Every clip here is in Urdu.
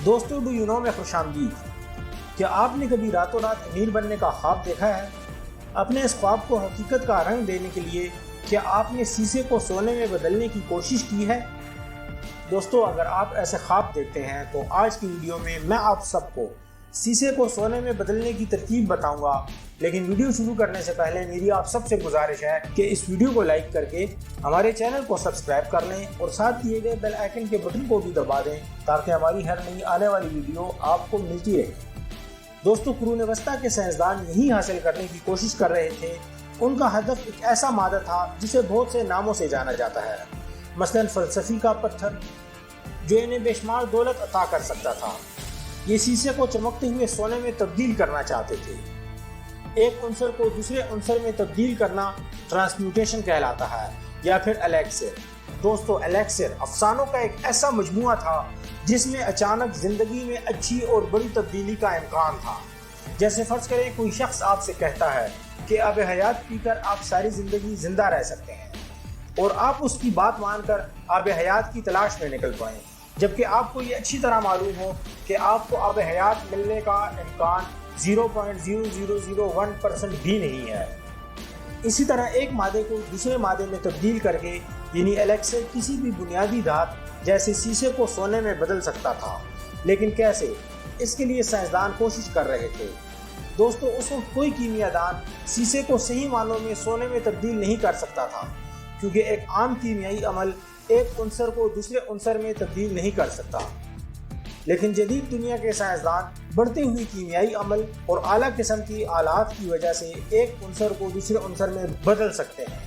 دوستو ڈو یو نو میں خوش آمدید۔ کیا آپ نے کبھی راتوں رات امیر بننے کا خواب دیکھا ہے؟ اپنے اس خواب کو حقیقت کا رنگ دینے کے لیے کیا آپ نے شیشے کو سونے میں بدلنے کی کوشش کی ہے؟ دوستو اگر آپ ایسے خواب دیکھتے ہیں تو آج کی ویڈیو میں آپ سب کو شیشے کو سونے میں بدلنے کی ترکیب بتاؤں گا، لیکن ویڈیو شروع کرنے سے پہلے میری آپ سب سے گزارش ہے کہ اس ویڈیو کو لائک کر کے ہمارے چینل کو سبسکرائب کر لیں اور ساتھ دیے گئے بیل آئیکن کے بٹن کو بھی دبا دیں تاکہ ہماری ہر نئی آنے والی ویڈیو آپ کو ملتی رہے۔ دوستو قرون وسطیٰ کے سائنسدان یہی حاصل کرنے کی کوشش کر رہے تھے۔ ان کا ہدف ایک ایسا مادہ تھا جسے بہت سے ناموں سے جانا جاتا ہے، مثلاً فلسفی کا پتھر جو انہیں بے شمار دولت عطا کر سکتا تھا۔ یہ شیشے کو چمکتے ہوئے سونے میں تبدیل کرنا چاہتے تھے۔ ایک عنصر کو دوسرے عنصر میں تبدیل کرنا ٹرانسمیوٹیشن کہلاتا ہے یا پھر الیکسر۔ دوستو الیکسر افسانوں کا ایک ایسا مجموعہ تھا جس میں اچانک زندگی میں اچھی اور بڑی تبدیلی کا امکان تھا۔ جیسے فرض کریں کوئی شخص آپ سے کہتا ہے کہ آب حیات پی کر آپ ساری زندگی زندہ رہ سکتے ہیں، اور آپ اس کی بات مان کر آب حیات کی تلاش میں نکل پائیں، جبکہ آپ کو یہ اچھی طرح معلوم ہو کہ آپ کو آب حیات ملنے کا امکان 0.0001% بھی نہیں ہے۔ اسی طرح ایک مادے کو دوسرے مادے میں تبدیل کر کے یعنی الیکسر کسی بھی بنیادی دھات جیسے شیشے کو سونے میں بدل سکتا تھا، لیکن کیسے؟ اس کے لیے سائنسدان کوشش کر رہے تھے۔ دوستو اس وقت کوئی کیمیا دان شیشے کو صحیح معنوں میں سونے میں تبدیل نہیں کر سکتا تھا، کیونکہ ایک عام کیمیائی عمل ایک عنصر کو دوسرے عنصر میں تبدیل نہیں کر سکتا۔ لیکن جدید دنیا کے سائنسدان بڑھتے ہوئے کیمیائی عمل اور اعلیٰ قسم کی آلات کی وجہ سے ایک عنصر کو دوسرے عنصر میں بدل سکتے ہیں،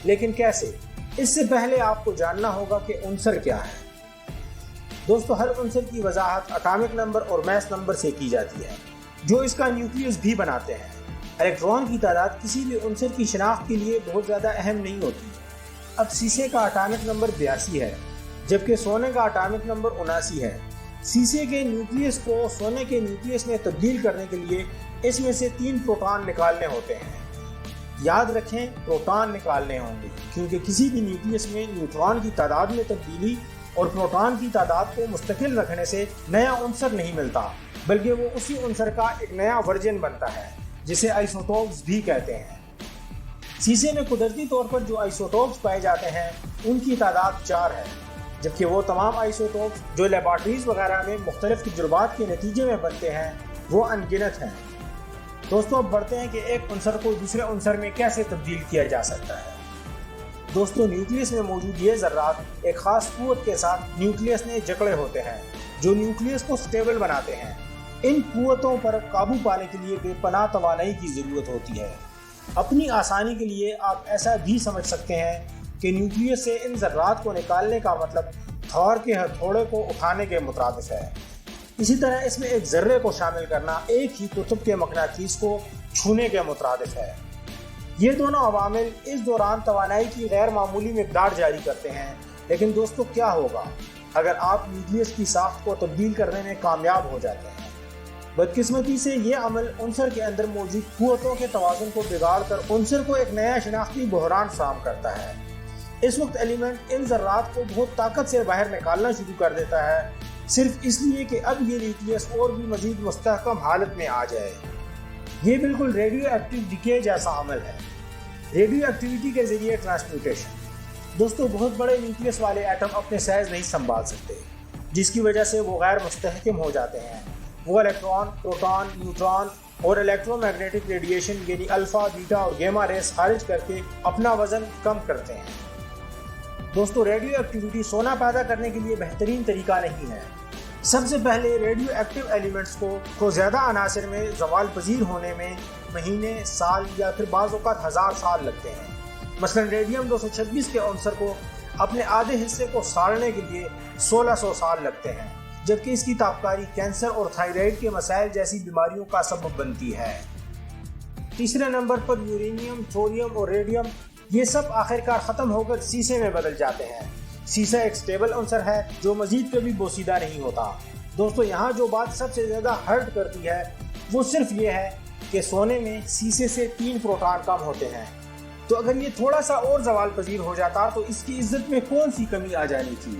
لیکن کیسے؟ اس سے پہلے آپ کو جاننا ہوگا کہ عنصر کیا ہے۔ دوستو ہر عنصر کی وضاحت اٹامک نمبر اور میس نمبر سے کی جاتی ہے، جو اس کا نیوکلیس بھی بناتے ہیں۔ الیکٹران کی تعداد کسی بھی عنصر کی شناخت کے لیے بہت زیادہ اہم نہیں ہوتی۔ اب شیشے کا اٹامک نمبر 82 ہے، جبکہ سونے کا اٹامک نمبر 79 ہے۔ شیشے کے نیوکلیس کو سونے کے نیوکلیس میں تبدیل کرنے کے لیے اس میں سے 3 پروٹون نکالنے ہوتے ہیں۔ یاد رکھیں پروٹون نکالنے ہوں گے، کیونکہ کسی بھی نیوکلیس میں نیوٹران کی تعداد میں تبدیلی اور پروٹون کی تعداد کو مستقل رکھنے سے نیا عنصر نہیں ملتا، بلکہ وہ اسی عنصر کا ایک نیا ورژن بنتا ہے جسے آئسوٹوپس بھی کہتے ہیں۔ شیشے میں قدرتی طور پر جو آئسوٹوپس پائے جاتے ہیں ان کی تعداد 4 ہے، جبکہ وہ تمام آئسوٹوپس جو لیبارٹریز وغیرہ میں مختلف تجربات کے نتیجے میں بنتے ہیں وہ ان گنت ہیں۔ دوستو اب بڑھتے ہیں کہ ایک عنصر کو دوسرے عنصر میں کیسے تبدیل کیا جا سکتا ہے۔ دوستو نیوکلیس میں موجود یہ ذرات ایک خاص قوت کے ساتھ نیوکلیس میں جکڑے ہوتے ہیں جو نیوکلیس کو سٹیبل بناتے ہیں۔ ان قوتوں پر قابو پانے کے لیے بے پناہ توانائی کی ضرورت ہوتی ہے۔ اپنی آسانی کے لیے آپ ایسا بھی سمجھ سکتے ہیں کہ نیوکلیس سے ان ذرات کو نکالنے کا مطلب تھور کے ہتھوڑے کو اٹھانے کے مترادف ہے۔ اسی طرح اس میں ایک ذرے کو شامل کرنا ایک ہی قطب کے مقناطیس کو چھونے کے مترادف ہے۔ یہ دونوں عوامل اس دوران توانائی کی غیر معمولی مقدار جاری کرتے ہیں، لیکن دوستو کیا ہوگا اگر آپ نیوکلیس کی ساخت کو تبدیل کرنے میں کامیاب ہو جاتے ہیں؟ بدقسمتی سے یہ عمل عنصر کے اندر موجود قوتوں کے توازن کو بگاڑ کر عنصر کو ایک نیا شناختی بحران فراہم کرتا ہے۔ اس وقت ایلیمنٹ ان ذرات کو بہت طاقت سے باہر نکالنا شروع کر دیتا ہے، صرف اس لیے کہ اب یہ نیوکلیس اور بھی مزید مستحکم حالت میں آ جائے۔ یہ بالکل ریڈیو ایکٹیو ڈیکے جیسا عمل ہے، ریڈیو ایکٹیویٹی کے ذریعے ٹرانسمیوٹیشن۔ دوستو بہت بڑے نیوکلیس والے ایٹم اپنے سائز نہیں سنبھال سکتے، جس کی وجہ سے وہ غیر مستحکم ہو جاتے ہیں۔ وہ الیکٹران، پروٹون، نیوٹران اور الیکٹرو میگنیٹک ریڈیشن یعنی الفا، بیٹا اور گیما ریز خارج کر کے اپنا وزن کم کرتے ہیں۔ دوستو ریڈیو ایکٹیویٹی سونا پیدا کرنے کے لیے بہترین طریقہ نہیں ہے۔ سب سے پہلے ریڈیو ایکٹیو ایلیمنٹس کو زیادہ عناصر میں زوال پذیر ہونے میں مہینے، سال یا پھر بعض اوقات 1000 سال لگتے ہیں۔ مثلا ریڈیم 226 کے عنصر کو اپنے آدھے حصے کو ساڑنے کے لیے 1600 سال لگتے ہیں، جبکہ اس کی تابکاری کینسر اور تھائرائیڈ کے مسائل جیسی بیماریوں کا سبب بنتی ہے۔ تیسرے نمبر پر یورینیم، تھوریم اور ریڈیم، یہ سب آخرکار ختم ہو کر شیشے میں بدل جاتے ہیں۔ شیشہ ایک سٹیبل عنصر ہے جو مزید کبھی بوسیدہ نہیں ہوتا۔ دوستو یہاں جو بات سب سے زیادہ ہرٹ کرتی ہے وہ صرف یہ ہے کہ سونے میں شیشے سے 3 پروٹون کم ہوتے ہیں، تو اگر یہ تھوڑا سا اور زوال پذیر ہو جاتا تو اس کی عزت میں کون سی کمی آ جانی تھی۔